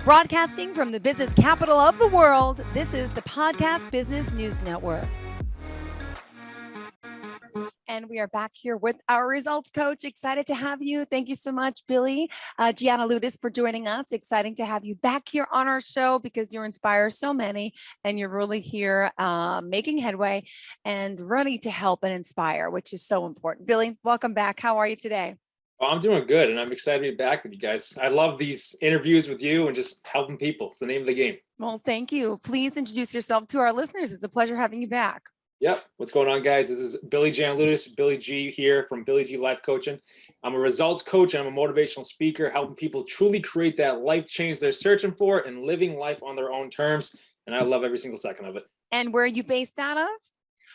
Broadcasting from the business capital of the world, this is the Podcast Business News Network. And we are back here with our results coach. Excited to have you. Thank you so much, Billy Giannouloudis, for joining us. Exciting to have you back here on our show because you inspire so many and you're really here making headway and ready to help and inspire, which is so important. Billy, welcome back. How are you today? Well, I'm doing good, and I'm excited to be back with you guys. I love these interviews with you and just helping people. It's the name of the game. Well, thank you. Please introduce yourself to our listeners. It's a pleasure having you back. Yep. What's going on, guys? This is Billy Giannouloudis, Billy G here from Billy G Life Coaching. I'm a results coach. I'm a motivational speaker, helping people truly create that life change they're searching for and living life on their own terms. And I love every single second of it. And where are you based out of?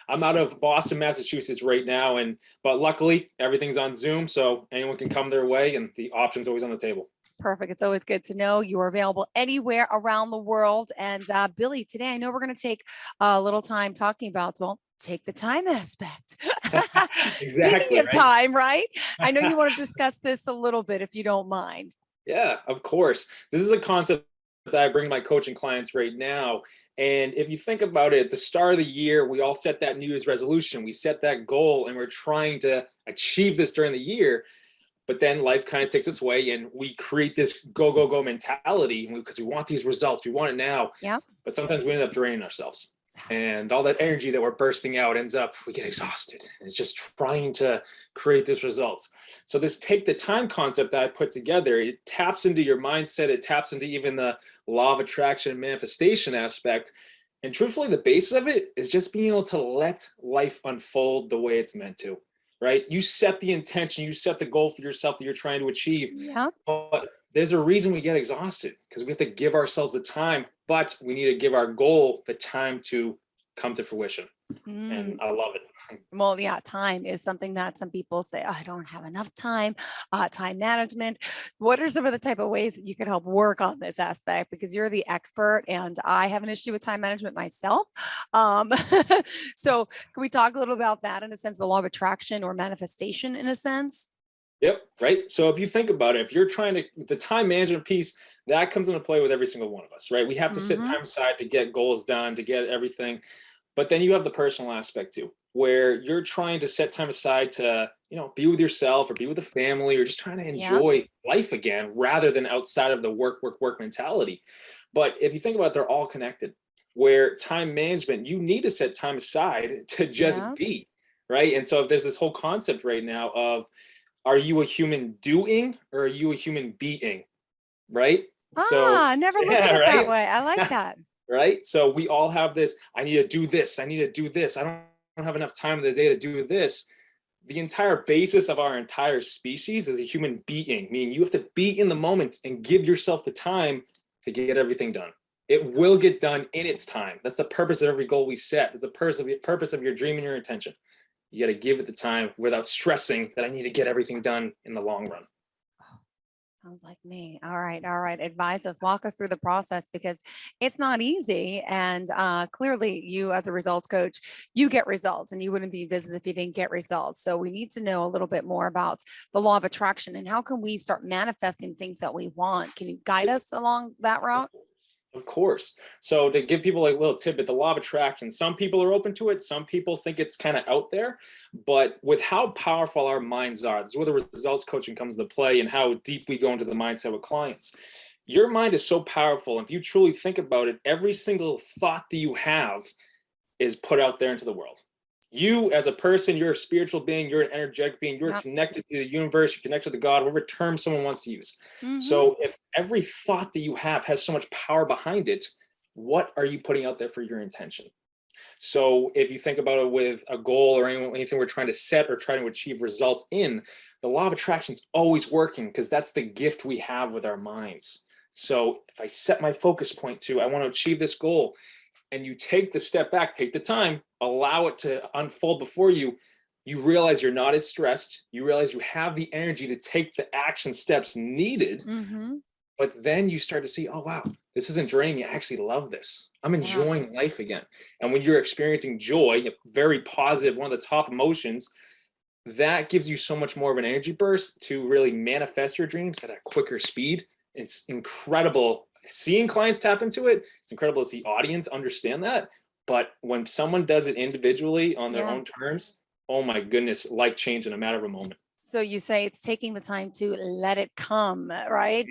I'm out of Boston, Massachusetts right now, but luckily everything's on Zoom, so anyone can come their way, and the option's always on the table. Perfect. It's always good to know you are available anywhere around the world. And Billy, today I know we're going to take a little time talking about, take the time aspect. Exactly. Speaking of time, right? I know you want to discuss this a little bit if you don't mind. Yeah, of course. This is a concept that I bring my coaching clients right now. And if you think about it, at the start of the year, we all set that New Year's resolution. We set that goal and we're trying to achieve this during the year. But then life kind of takes its way and we create this go, go, go mentality because we want these results. We want it now. Yeah. But sometimes we end up draining ourselves. And all that energy that we're bursting out we get exhausted. And it's just trying to create this results. So this take the time concept that I put together, it taps into your mindset. It taps into even the law of attraction and manifestation aspect. And truthfully, the basis of it is just being able to let life unfold the way it's meant to, right? You set the intention, you set the goal for yourself that you're trying to achieve. Yeah. But there's a reason we get exhausted because we have to give ourselves the time, but we need to give our goal the time to come to fruition. And I love it. Well, yeah, time is something that some people say, I don't have enough time, time management. What are some of the type of ways that you can help work on this aspect? Because you're the expert and I have an issue with time management myself. So can we talk a little about that in a sense, the law of attraction or manifestation in a sense? Yep. Right. So if you think about it, if you're trying to, the time management piece, that comes into play with every single one of us, right? We have to set time aside to get goals done, to get everything. But then you have the personal aspect too, where you're trying to set time aside to, be with yourself or be with the family or just trying to enjoy life again, rather than outside of the work mentality. But if you think about it, they're all connected, where time management, you need to set time aside to just be, right? And so if there's this whole concept right now of, are you a human doing or are you a human being, right? I never looked at it that way. I like that. Right? So we all have this, I need to do this. I need to do this. I don't have enough time in the day to do this. The entire basis of our entire species is a human being, meaning you have to be in the moment and give yourself the time to get everything done. It will get done in its time. That's the purpose of every goal we set. That's the purpose of your dream and your intention. You got to give it the time without stressing that I need to get everything done in the long run. Sounds like me. All right. Advise us, walk us through the process because it's not easy. And clearly you as a results coach, you get results and you wouldn't be in business if you didn't get results. So we need to know a little bit more about the law of attraction and how can we start manifesting things that we want? Can you guide us along that route? Of course. So to give people a little tidbit, the law of attraction, some people are open to it. Some people think it's kind of out there, but with how powerful our minds are, this is where the results coaching comes into play and how deep we go into the mindset with clients. Your mind is so powerful. If you truly think about it, every single thought that you have is put out there into the world. You as a person, you're a spiritual being, you're an energetic being, you're connected to the universe, you're connected to God, whatever term someone wants to use. So if every thought that you have has so much power behind it, what are you putting out there for your intention? So if you think about it with a goal or anything we're trying to set or trying to achieve results in, the law of attraction is always working because that's the gift we have with our minds. So if I set my focus point to, I want to achieve this goal, and you take the step back, take the time, allow it to unfold before you, you realize you're not as stressed. You realize you have the energy to take the action steps needed. But then you start to see, oh, wow, this isn't draining. I actually love this. I'm enjoying life again. And when you're experiencing joy, very positive, one of the top emotions, that gives you so much more of an energy burst to really manifest your dreams at a quicker speed. It's incredible seeing clients tap into it, it's incredible to see audience understand that. But when someone does it individually on their Yeah. own terms, oh my goodness, life change in a matter of a moment. So you say it's taking the time to let it come, right?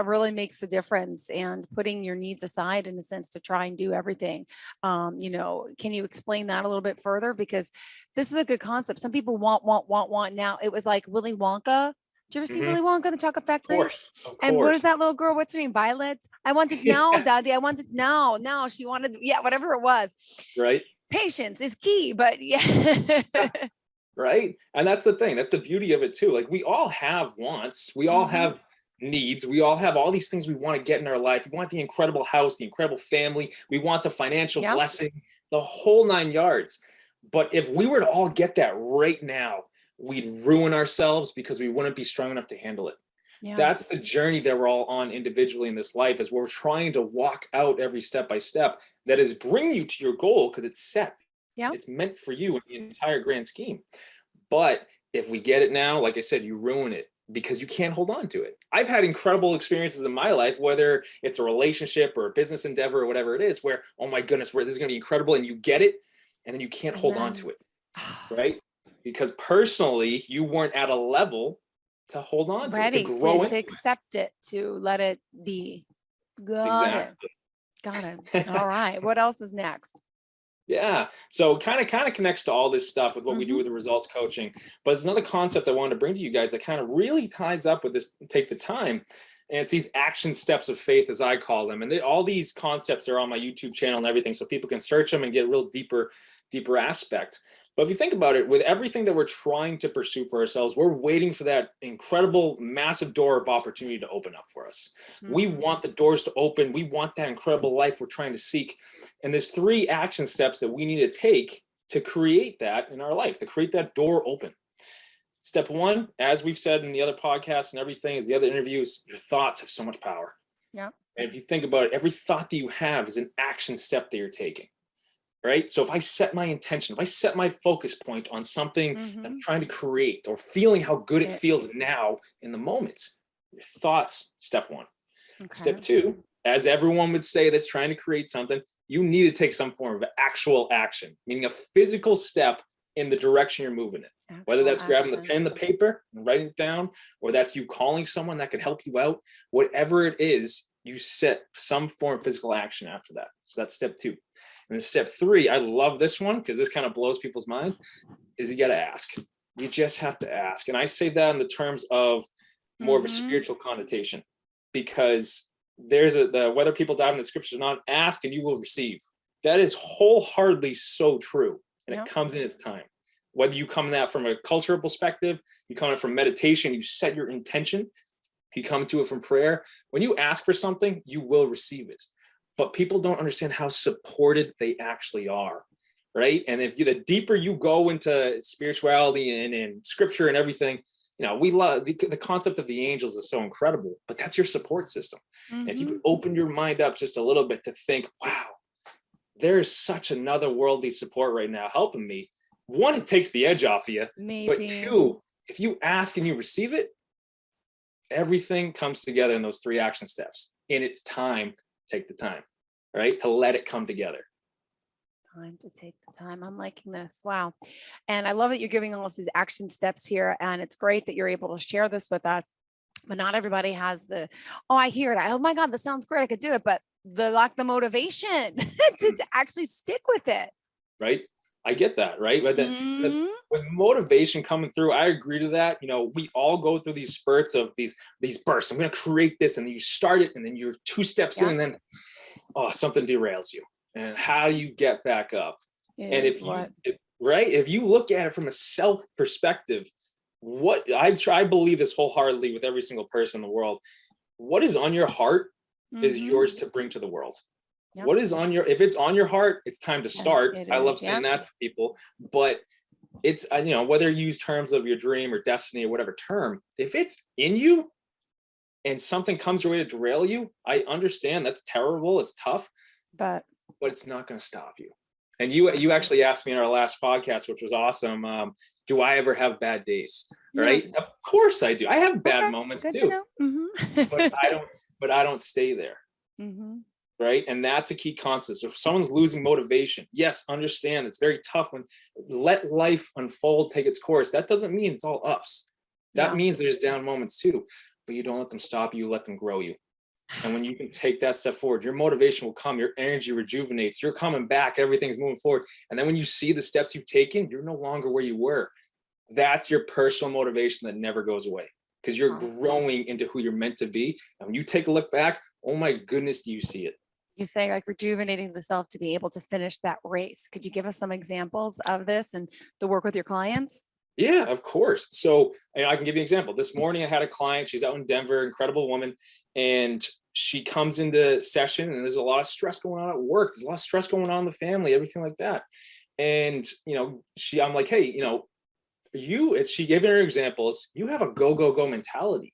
Really makes the difference, and putting your needs aside in a sense to try and do everything. Can you explain that a little bit further? Because this is a good concept. Some people want. Now it was like Willy Wonka. Did you ever see Mhm. Willy Wonka and the Chocolate Of Factory? course, of And what is course. that little girl? What's her name? Violet. I want it now, Daddy. I want it now. Now she wanted, yeah, whatever it was. Right. Patience is key, but yeah. Right. And that's the thing. That's the beauty of it too. Like we all have wants, we all Hmm. have needs, we all have all these things we want to get in our life. We want the incredible house, the incredible family, we want the financial Yeah. blessing, the whole 9 yards. But if we were to all get that right now, we'd ruin ourselves because we wouldn't be strong enough to handle it. Yeah. That's the journey that we're all on individually in this life, is we're trying to walk out every step by step that is bringing you to your goal because it's set. Yeah. It's meant for you in the entire grand scheme. But if we get it now, like I said, you ruin it because you can't hold on to it. I've had incredible experiences in my life, whether it's a relationship or a business endeavor or whatever it is, where, oh my goodness, where this is going to be incredible, and you get it, and then you can't And hold on then to it, right? Because personally, you weren't at a level to hold on to it, to ready to grow into it. accept it, to let it be. Got it. Exactly. Got it. All right. What else is next? Yeah. So kind of connects to all this stuff with what we do Hmm. with the results coaching. But it's another concept I wanted to bring to you guys that kind of really ties up with this take the time. And it's these action steps of faith, as I call them. And all these concepts are on my YouTube channel and everything, so people can search them and get a real deeper aspect. But if you think about it, with everything that we're trying to pursue for ourselves, we're waiting for that incredible, massive door of opportunity to open up for us. We Hmm. want the doors to open. We want that incredible life we're trying to seek. And there's 3 action steps that we need to take to create that in our life, to create that door open. Step 1, as we've said in the other podcasts and everything, is the other interviews, your thoughts have so much power. Yeah. And if you think about it, every thought that you have is an action step that you're taking. Right. So if I set my intention, if I set my focus point on something that I'm Hmm. trying to create, or feeling how good it It. feels now in the moment, your thoughts, step 1. Okay. Step 2, as everyone would say that's trying to create something, you need to take some form of actual action, meaning a physical step in the direction you're moving in. Whether Actual that's grabbing the action. pen, the paper, and writing it down, or that's you calling someone that can help you out, whatever it is, you set some form of physical action after that. So that's step 2. And then step 3, I love this one because this kind of blows people's minds, is you got to ask. You just have to ask. And I say that in the terms of more of a Hmm. spiritual connotation, because there's whether people dive into scriptures or not, ask and you will receive. That is wholeheartedly so true. And Yeah. it comes in its time. Whether you come at that from a cultural perspective, you come at it from meditation, you set your intention, you come to it from prayer. When you ask for something, you will receive it. But people don't understand how supported they actually are, right? And if the deeper you go into spirituality and scripture and everything, we love the concept of the angels is so incredible, but that's your support system. And if you Hmm. could open your mind up just a little bit to think, wow, there's such another worldly support right now helping me. 1, it takes the edge off of you, but Maybe. 2, if you ask and you receive it, everything comes together in those 3 action steps. And it's time, take the time, right? To let it come together. Time to take the time. I'm liking this. Wow. And I love that you're giving all of these action steps here. And it's great that you're able to share this with us. But not everybody has oh, I hear it. Oh my God, this sounds great. I could do it. But the lack the motivation to actually stick with it. Right. I get that. Right. But Mm. with motivation coming through, I agree to that. We all go through these spurts of these bursts. I'm going to create this, and then you start it, and then you're 2 steps in, Yeah. and then something derails you. And how do you get back up? And Is what? if you look at it from a self perspective, what I believe this wholeheartedly with every single person in the world, what is on your heart is Mhm. yours to bring to the world. Yep. What is if it's on your heart, it's time to start. It I love is, saying yeah. that for people, but it's, whether you use terms of your dream or destiny or whatever term, if it's in you and something comes your way to derail you, I understand that's terrible. It's tough, But it's not going to stop you. And you actually asked me in our last podcast, which was awesome. Do I ever have bad days? yeah. Right? Of course I do. I have bad Okay. moments Good to too, know. Mhm. but I don't stay there. Mhm. right? And that's a key constant. So if someone's losing motivation, yes, understand it's very tough when let life unfold, take its course. That doesn't mean it's all ups. That Yeah. means there's down moments too, but you don't let them stop you, let them grow you. And when you can take that step forward, your motivation will come, your energy rejuvenates, you're coming back, everything's moving forward. And then when you see the steps you've taken, you're no longer where you were. That's your personal motivation that never goes away because you're Wow. growing into who you're meant to be. And when you take a look back, oh my goodness, do you see it? You say like rejuvenating the self to be able to finish that race. Could you give us some examples of this and the work with your clients? Yeah, of course. So I can give you an example. This morning I had a client, she's out in Denver, incredible woman, and she comes into session and there's a lot of stress going on at work. There's a lot of stress going on in the family, everything like that. And I'm like, hey, she gave her examples. You have a go, go, go mentality.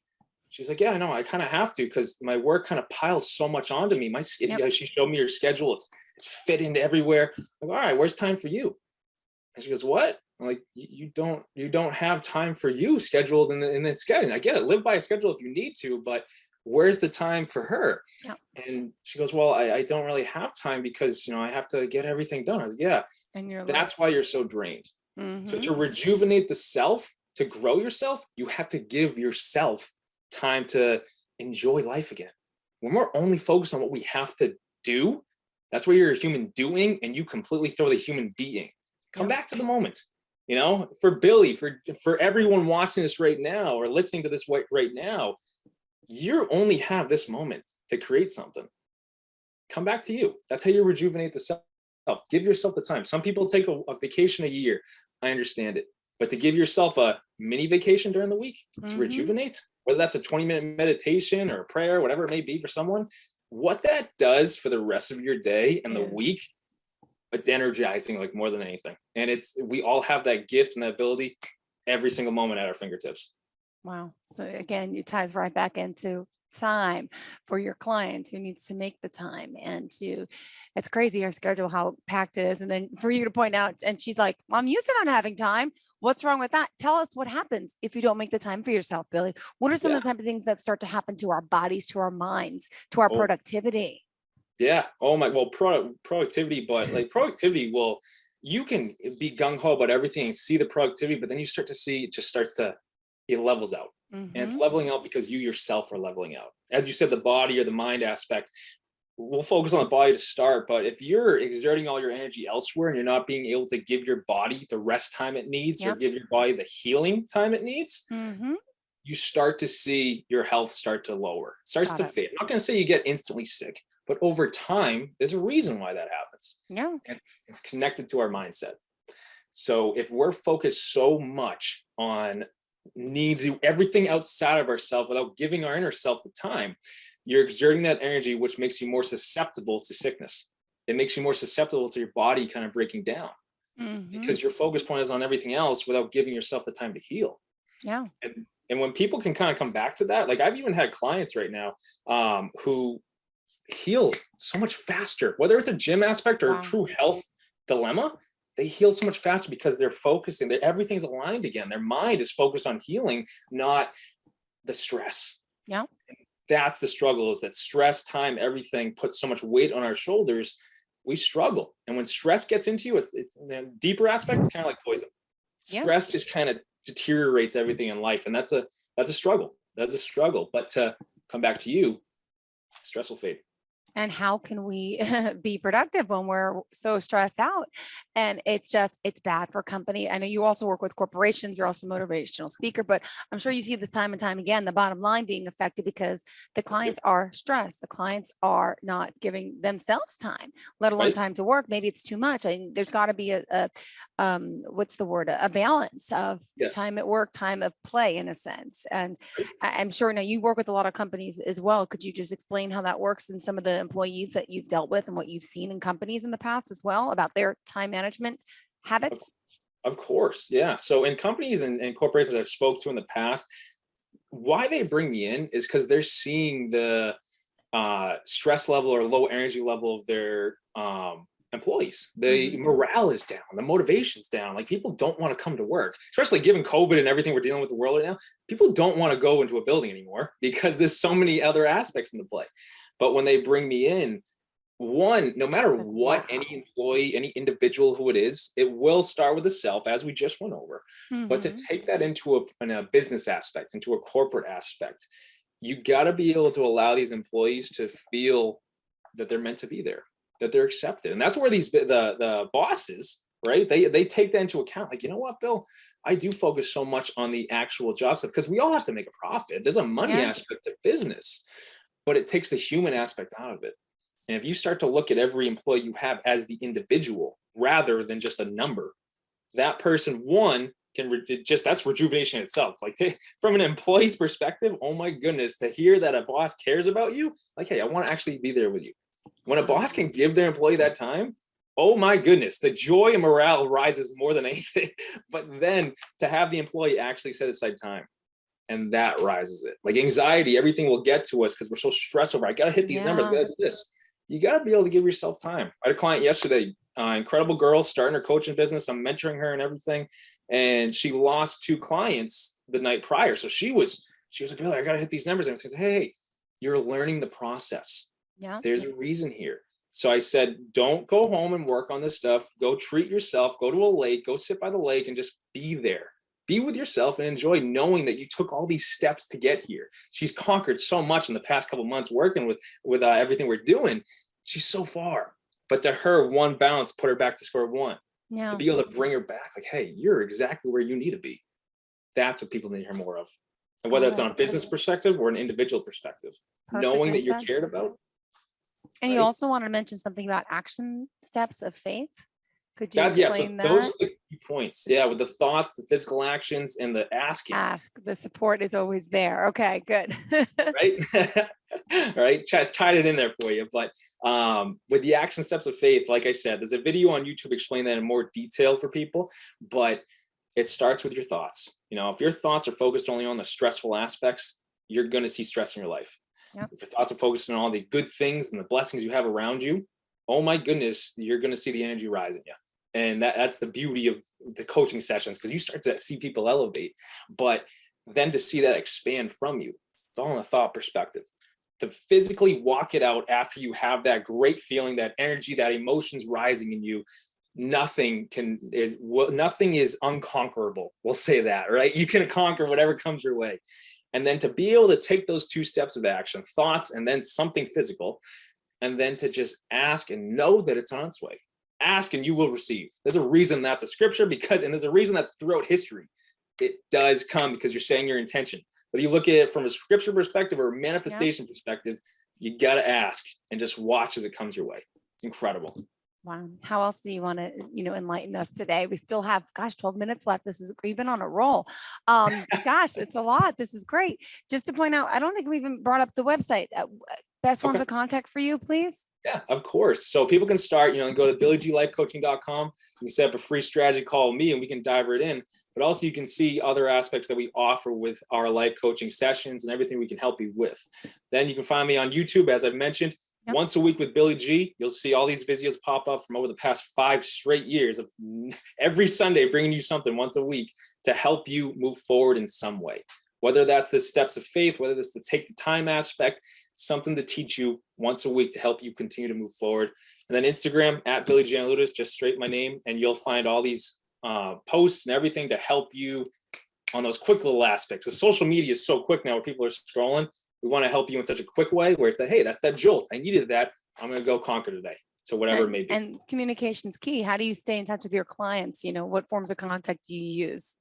She's like, yeah, I know. I kind of have to because my work kind of piles so much onto me. Yep. She showed me her schedule. It's fit into everywhere. I'm like, all right, where's time for you? And she goes, what? I'm like, you don't have time for you scheduled in the schedule. I get it. Live by a schedule if you need to, but where's the time for her? Yep. And she goes, well, I don't really have time because I have to get everything done. I was like, yeah, And you're like, that's why you're so drained. So mm-hmm. to rejuvenate the self, to grow yourself, you have to give yourself time to enjoy life again. When we're only focused on what we have to do, that's where you're a human doing and you completely throw the human being. Come Yep. back to the moment. For Billy, for everyone watching this right now or listening to this right now, you only have this moment to create something. Come back to you. That's how you rejuvenate the self. Give yourself the time. Some people take a vacation a year. I understand it. But to give yourself a mini vacation during the week to Mm-hmm. rejuvenate, whether that's a 20-minute meditation or a prayer, whatever it may be for someone, what that does for the rest of your day and the Is week, it's energizing like more than anything. And we all have that gift and that ability every single moment at our fingertips. wow. So again, it ties right back into time for your client who needs to make the time and to it's crazy our schedule how packed it is and then for you to point out and she's like I'm used to not having time. What's wrong with that? Tell us what happens if you don't make the time for yourself, Billy. What are some Yeah. of the type of things that start to happen to our bodies, to our minds, to our Oh, productivity? yeah. Oh my. Well, productivity, but like productivity will. You can be gung ho about everything and see the productivity, but then you start to see it levels out, and it's Mm-hmm. leveling out because you yourself are leveling out. As you said, the body or the mind aspect. We'll focus on the body to start, but if you're exerting all your energy elsewhere and you're not being able to give your body the rest time it needs or Yep. give your body the healing time it needs, Mm-hmm. you start to see your health start to lower. It starts Got to it. fade. I'm not going to say you get instantly sick, but over time, there's a reason why that happens. Yeah. And it's connected to our mindset. So if we're focused so much on need to do everything outside of ourselves without giving our inner self the time, you're exerting that energy, which makes you more susceptible to sickness. It makes you more susceptible to your body kind of breaking down Mm-hmm. because your focus point is on everything else without giving yourself the time to heal. Yeah. And when people can kind of come back to that, like I've even had clients right now who heal so much faster, whether it's a gym aspect or a Wow. true health dilemma, they heal so much faster because they're focusing, everything's aligned again. Their mind is focused on healing, not the stress. Yeah. That's the struggle, is that stress, time, everything puts so much weight on our shoulders. We struggle. And when stress gets into you, it's deeper aspect, it's kind of like poison. Yeah. Stress just kind of deteriorates everything in life. And that's a struggle. That's a struggle. But to come back to you, stress will fade. And how can we be productive when we're so stressed out? And it's bad for company. I know you also work with corporations, you're also a motivational speaker, but I'm sure you see this time and time again, the bottom line being affected because the Yep. clients are stressed. The clients are not giving themselves time, let alone Right. time to work. Maybe it's too much. There's got to be what's the word? A balance of Yes. time at work, time of play in a sense. And Right. I'm sure now you work with a lot of companies as well. Could you just explain how that works and some of the employees that you've dealt with and what you've seen in companies in the past as well about their time management Of, habits? of course. Yeah. So in companies and corporations I've spoke to in the past, why they bring me in is because they're seeing the stress level or low energy level of their employees. The Mhm. morale is down, the motivation's down. Like people don't want to come to work, especially given COVID and everything we're dealing with the world right now. People don't want to go into a building anymore because there's so many other aspects in the play. But when they bring me in, one, no matter Like, what, wow. any employee, any individual who it is, it will start with the self, as we just went over. But to Mm-hmm. take that into a business aspect, into a corporate aspect, you got to be able to allow these employees to feel that they're meant to be there, that they're accepted. And that's where the bosses, right? They take that into account. Like, you know what, Bill, I do focus so much on the actual job stuff because we all have to make a profit. There's a money Yeah. aspect to business, but it takes the human aspect out of it. And if you start to look at every employee you have as the individual rather than just a number, that person, one, just that's rejuvenation itself. Like from an employee's perspective, oh my goodness, to hear that a boss cares about you, like, hey, I want to actually be there with you. When a Wow. boss can give their employee that time, oh my goodness, the joy and morale rises more than anything. But then to have the employee actually set aside time, and that rises it. Like anxiety, everything will get to us because we're so stressed over. I got to hit these numbers. I Yeah. got to do this. You got to be able to give yourself time. I had a client yesterday, incredible girl, starting her coaching business. I'm mentoring her and everything, and she lost 2 clients the night prior. So she was like, Billy, I got to hit these numbers. And I said, hey, you're learning the process. Yeah. There's a reason here. So I said, don't go home and work on this stuff. Go treat yourself. Go to a lake. Go sit by the lake and just be there. Be with yourself and enjoy knowing that you took all these steps to get here. She's conquered so much in the past couple of months working with everything we're doing. She's so far. But to her, one bounce put her back to square one. To Yeah. be able to bring her back, like, hey, you're exactly where you need to be. That's what people need to hear more of. And whether Got it's on it. a business perspective or an individual perspective, knowing Perfectly that you're said. cared about, And you right? also wanted to mention something about action steps of faith. Could you Yeah, so explain those that? are the key points. Yeah, with the thoughts, the physical actions, and the asking, Ask. The support is always there. Okay, good. right? Right? Tied it in there for you. But with the action steps of faith, like I said, there's a video on YouTube explaining that in more detail for people, but it starts with your thoughts. You know, if your thoughts are focused only on the stressful aspects, you're going to see stress in your life. Yep. If your thoughts are focused on all the good things and the blessings you have around you, oh my goodness, you're going to see the energy rise in you. And that's the beauty of the coaching sessions, because you start to see people elevate, but then to see that expand from you, it's all in a thought perspective. To physically walk it out after you have that great feeling, that energy, that emotions rising in you, nothing is unconquerable. We'll say that, right? You can conquer whatever comes your way. And then to be able to take those 2 steps of action, thoughts, and then something physical, and then to just ask and know that it's on its way. Ask and you will receive. There's a reason that's a scripture, and there's a reason that's throughout history. It does come because you're saying your intention. Whether you look at it from a scripture perspective or a manifestation perspective, you got to ask and just watch as it comes your way. It's incredible. Wow. How else do you want to, enlighten us today? We still have, 12 minutes left. We've been on a roll. It's a lot. This is great. Just to point out, I don't think we even brought up the website. Best forms of contact for you, please. Yeah, of course. So people can start, go to billygLifeCoaching.com. You can set up a free strategy call with me and we can dive right in. But also you can see other aspects that we offer with our life coaching sessions and everything we can help you with. Then you can find me on YouTube, as I've mentioned. Yep. Once a week with Billy G. You'll see all these videos pop up from over the past 5 straight years of every Sunday bringing you something once a week to help you move forward in some way. Whether that's the steps of faith, whether that's the take the time aspect, something to teach you once a week to help you continue to move forward. And then Instagram at Billy Giannouloudis, just straight my name, and you'll find all these posts and everything to help you on those quick little aspects. The social media is so quick now where people are scrolling. We want to help you in such a quick way where it's like, hey, that's that jolt. I needed that. I'm going to go conquer today. So whatever it may be. And communication's key. How do you stay in touch with your clients? What forms of contact do you use?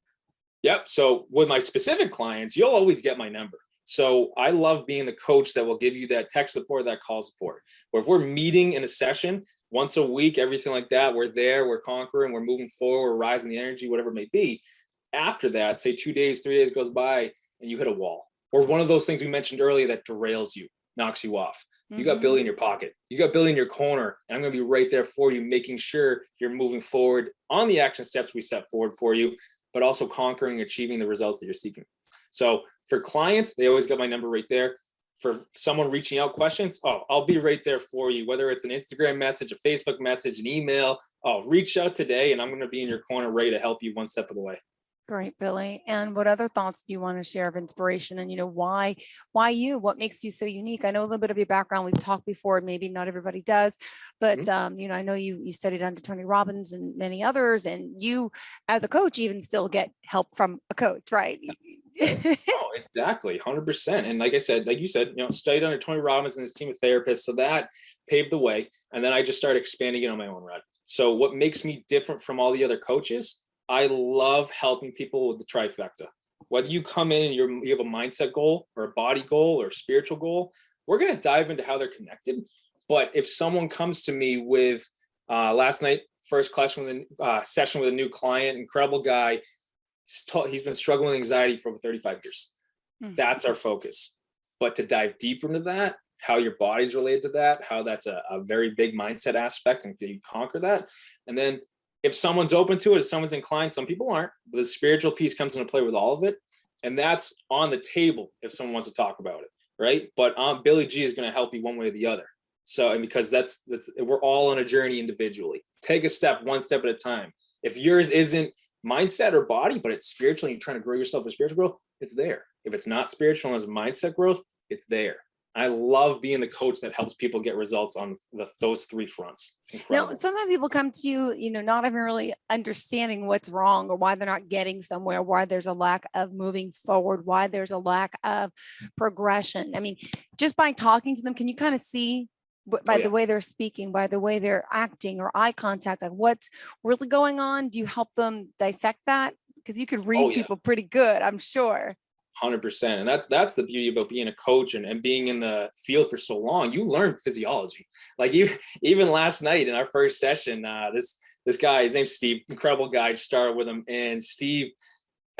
Yep. So with my specific clients, you'll always get my number. So I love being the coach that will give you that tech support, that call support. Or if we're meeting in a session once a week, everything like that, we're there, we're conquering, we're moving forward, we're rising the energy, whatever it may be. After that, say 2 days, 3 days goes by and you hit a wall. Or one of those things we mentioned earlier that derails you, knocks you off. You got Billy in your pocket. You got Billy in your corner. And I'm going to be right there for you, making sure you're moving forward on the action steps we set forward for you, but also conquering and achieving the results that you're seeking. So for clients, they always got my number right there. For someone reaching out questions, I'll be right there for you, whether it's an Instagram message, a Facebook message, an email. Reach out today and I'm going to be in your corner ready to help you one step of the way. Great, Billy. And what other thoughts do you want to share of inspiration and, why you, what makes you so unique? I know a little bit of your background. We've talked before, maybe not everybody does, but, Mhm. I know you studied under Tony Robbins and many others, and you as a coach even still get help from a coach, right? Oh, exactly, 100%. And like I said, like you said, studied under Tony Robbins and his team of therapists. So that paved the way. And then I just started expanding it on my own route. So what makes me different from all the other coaches, I love helping people with the trifecta. Whether you come in and you have a mindset goal or a body goal or a spiritual goal, we're going to dive into how they're connected. But if someone comes to me with last night, first class with a session with a new client, incredible guy, he's been struggling with anxiety for over 35 years. Mm. That's our focus. But to dive deeper into that, how your body's related to that, how that's a very big mindset aspect, and you conquer that. And then if someone's open to it, if someone's inclined, some people aren't, but the spiritual piece comes into play with all of it. And that's on the table if someone wants to talk about it, right? But Billy G is going to help you one way or the other. So, and because that's we're all on a journey individually. Take a step, one step at a time. If yours isn't mindset or body, but it's spiritual, and you're trying to grow yourself for spiritual growth, it's there. If it's not spiritual and it's mindset growth, it's there. I love being the coach that helps people get results on those three fronts. It's Now, incredible. sometimes people come to you, not even really understanding what's wrong or why they're not getting somewhere, why there's a lack of moving forward, why there's a lack of progression. I mean, just by talking to them, can you kind of see Oh by the yeah. way they're speaking, by the way they're acting or eye contact, like what's really going on? Do you help them dissect that? Because you could Oh read yeah. people pretty good, I'm sure. 100%. And that's the beauty about being a coach and being in the field for so long. You learn physiology. Like even last night in our first session, this guy, his name's Steve, incredible guy, started with him. And Steve,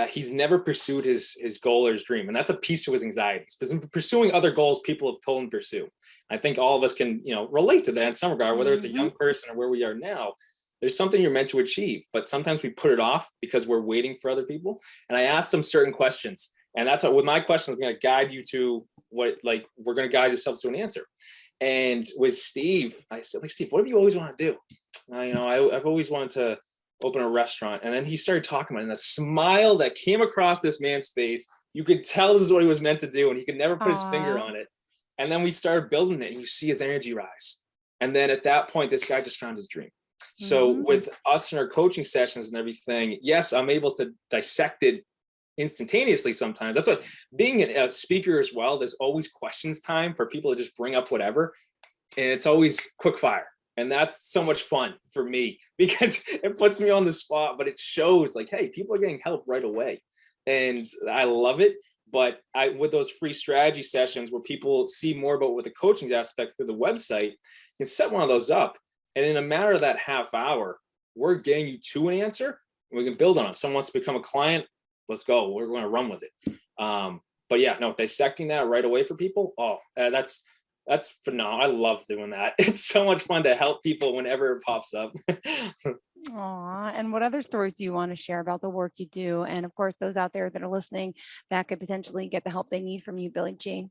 he's never pursued his goal or his dream, and that's a piece of his anxieties. Because pursuing other goals people have told him to pursue. I think all of us can relate to that in some regard, whether it's a Hmm. young person or where we are now. There's something you're meant to achieve, but sometimes we put it off because we're waiting for other people. And I asked him certain questions, and that's what with my questions, I'm going to guide you to what, like, we're going to guide yourself to an answer. And with Steve, I said, like, Steve, what do you always want to do? I've always wanted to open a restaurant. And then he started talking about it, and the smile that came across this man's face, you could tell this is what he was meant to do, and he could never put his finger Aw. on it. And then we started building it, and you see his energy rise. And then at that point, this guy just found his dream. So Hmm. with us in our coaching sessions and everything, yes, I'm able to dissect it instantaneously sometimes. That's what being a speaker as well, there's always questions time for people to just bring up whatever, and it's always quick fire. And that's so much fun for me because it puts me on the spot, but it shows like, hey, people are getting help right away. And I love it. But I, with those free strategy sessions where people see more about what the coaching aspect through the website, you can set one of those up. And in a matter of that half hour, we're getting you to an answer, and we can build on it. If someone wants to become a client, let's go. We're going to run with it. But yeah, no, dissecting that right away for people. Oh, that's phenomenal. I love doing that. It's so much fun to help people whenever it pops up. Aw, and what other stories do you want to share about the work you do? And of course, those out there that are listening that could potentially get the help they need from you, Billy G.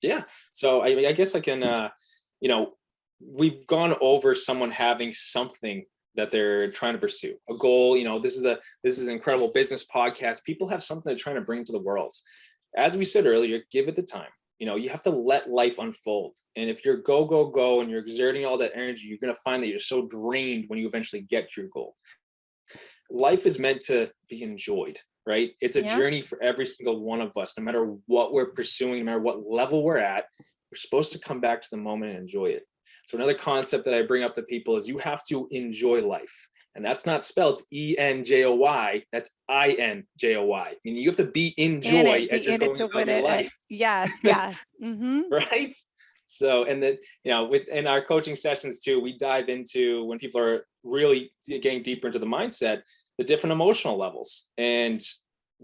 Yeah. So I guess I can, you know, we've gone over someone having something that they're trying to pursue, a goal. This is an incredible business podcast. People have something they're trying to bring to the world. As we said earlier, give it the time. You have to let life unfold. And if you're go, go, go, and you're exerting all that energy, you're going to find that you're so drained when you eventually get to your goal. Life is meant to be enjoyed, right? It's a Yeah. journey for every single one of us, no matter what we're pursuing, no matter what level we're at. We're supposed to come back to the moment and enjoy it. So another concept that I bring up to people is you have to enjoy life. And that's not spelled ENJOY, that's INJOY. Meaning you have to be in In joy it, as be you're in it going to about win your it. life. Yes, yes. Hmm. Right? So, and then, within our coaching sessions too, we dive into when people are really getting deeper into the mindset, the different emotional levels, and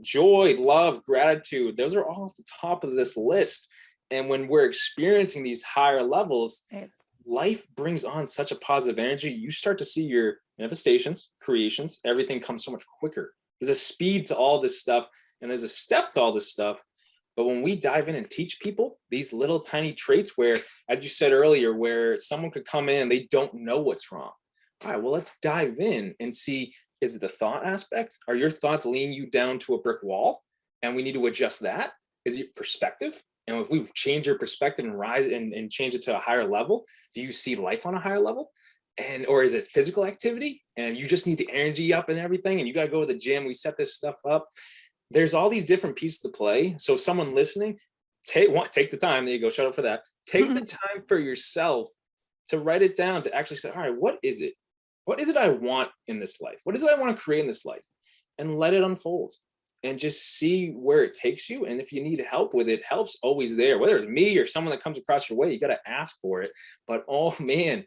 joy, love, gratitude. Those are all at the top of this list. And when we're experiencing these higher levels, It's life brings on such a positive energy. You start to see your manifestations, creations, everything comes so much quicker. There's a speed to all this stuff, and there's a step to all this stuff. But when we dive in and teach people these little tiny traits, where, as you said earlier, where someone could come in and they don't know what's wrong. All right, well, let's dive in and see Is it the thought aspect? Are your thoughts leading you down to a brick wall and we need to adjust that? Is it perspective? And if we change your perspective and rise and change it to a higher level, do you see life on a higher level? And or is it physical activity and you just need the energy up and everything and you got to go to the gym? We set this stuff up. There's all these different pieces to play. So someone listening, take the time. There you go. Shut up for that. Take the time for yourself to write it down, to actually say, all right, what is it? What is it I want in this life? What is it I want to create in this life? And let it unfold and just see where it takes you. And if you need help with it, help's always there. Whether it's me or someone that comes across your way, you got to ask for it. But oh man,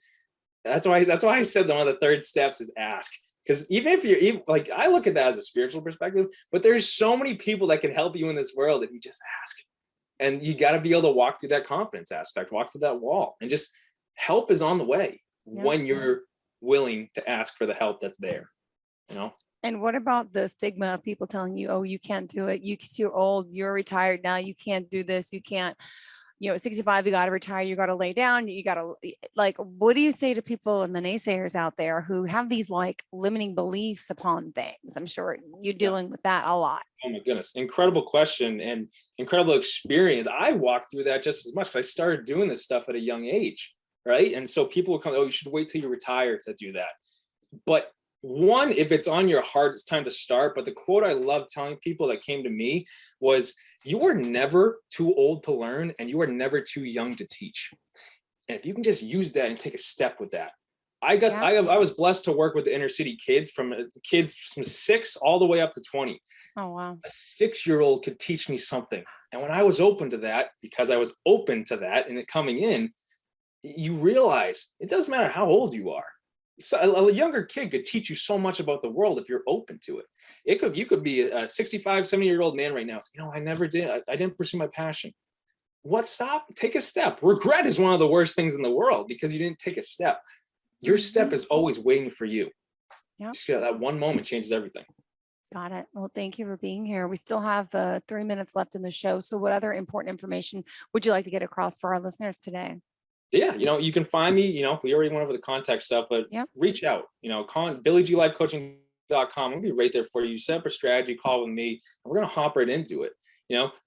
that's why I said that one of the third steps is ask. Because even if you're like, I look at that as a spiritual perspective, but there's so many people that can help you in this world if you just ask. And you got to be able to walk through that confidence aspect, walk through that wall, and just help is on the way when you're willing to ask for the help that's there, you know? And what about the stigma of people telling you, oh, you can't do it. You're old, you're retired now. You can't do this. You can't, at 65, you got to retire. You got to lay down. You got to what do you say to people and the naysayers out there who have these limiting beliefs upon things? I'm sure you're dealing with that a lot. Oh my goodness. Incredible question and incredible experience. I walked through that just as much because I started doing this stuff at a young age. Right. And so people will come, oh, you should wait till you retire to do that. But one, if it's on your heart, it's time to start. But the quote I love telling people that came to me was, you are never too old to learn and you are never too young to teach. And if you can just use that and take a step with that. I was blessed to work with the inner city kids from 6 all the way up to 20. Oh, wow. A 6-year-old could teach me something. And when I was open to that, because I was open to that and it coming in, you realize it doesn't matter how old you are. So a younger kid could teach you so much about the world if you're open to it. You could be a 65, 70-year-old man right now. I never did. I didn't pursue my passion. What stop? Take a step. Regret is one of the worst things in the world because you didn't take a step. Your step is always waiting for you. Yep. Just that one moment changes everything. Got it. Well, thank you for being here. We still have 3 minutes left in the show. So what other important information would you like to get across for our listeners today? Yeah, you can find me, we already went over the contact stuff, but reach out, BillyGLifeCoaching.com. I'll be right there for you. Set up a strategy call with me, and we're going to hop right into it.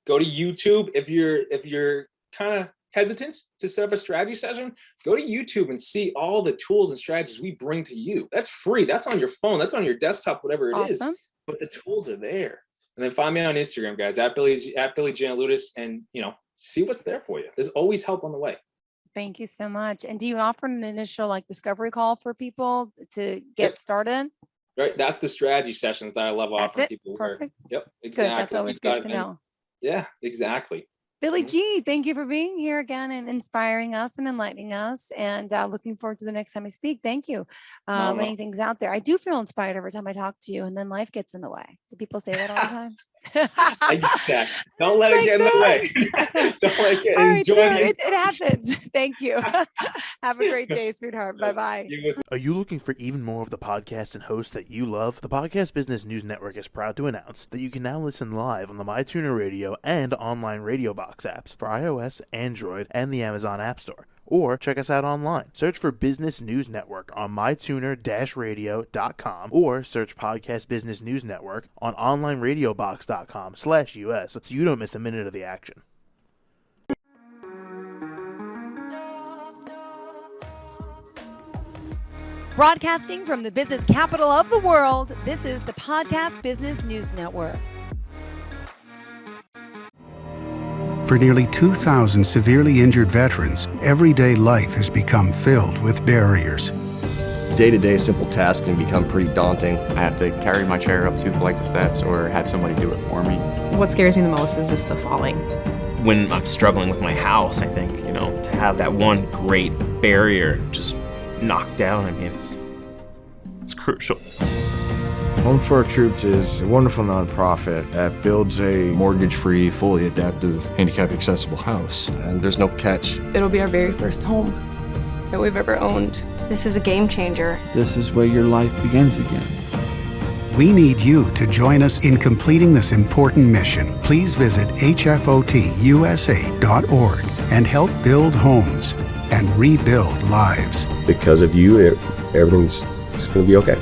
Go to YouTube. If you're kind of hesitant to set up a strategy session, go to YouTube and see all the tools and strategies we bring to you. That's free. That's on your phone. That's on your desktop, whatever it is. But the tools are there. And then find me on Instagram, guys, at Billy Giannouloudis, and, see what's there for you. There's always help on the way. Thank you so much. And do you offer an initial discovery call for people to get started? Right. That's the strategy sessions that I love offering people. Perfect. Yep. Exactly. Good. That's always good to know. Yeah, exactly. Billy G, thank you for being here again and inspiring us and enlightening us, and looking forward to the next time we speak. Thank you. Many things out there. I do feel inspired every time I talk to you, and then life gets in the way. Do people say that all the time? I get that. Don't let it get in the way. Don't let it get. Enjoy it happens. Thank you. Have a great day, sweetheart. Bye-bye. Are you looking for even more of the podcasts and hosts that you love? The Podcast Business News Network is proud to announce that you can now listen live on the MyTuner Radio and online Radio Box apps for iOS, Android, and the Amazon App Store. Or check us out online. Search for Business News Network on mytuner-radio.com or search Podcast Business News Network on onlineradiobox.com/US so you don't miss a minute of the action. Broadcasting from the business capital of the world, this is the Podcast Business News Network. For nearly 2,000 severely injured veterans, everyday life has become filled with barriers. Day-to-day simple tasks can become pretty daunting. I have to carry my chair up 2 flights of steps or have somebody do it for me. What scares me the most is just the falling. When I'm struggling with my house, I think, to have that one great barrier just knocked down, it's crucial. Home for Our Troops is a wonderful nonprofit that builds a mortgage-free, fully adaptive, handicap-accessible house. And there's no catch. It'll be our very first home that we've ever owned. This is a game changer. This is where your life begins again. We need you to join us in completing this important mission. Please visit hfotusa.org and help build homes and rebuild lives. Because of you, everything's going to be okay.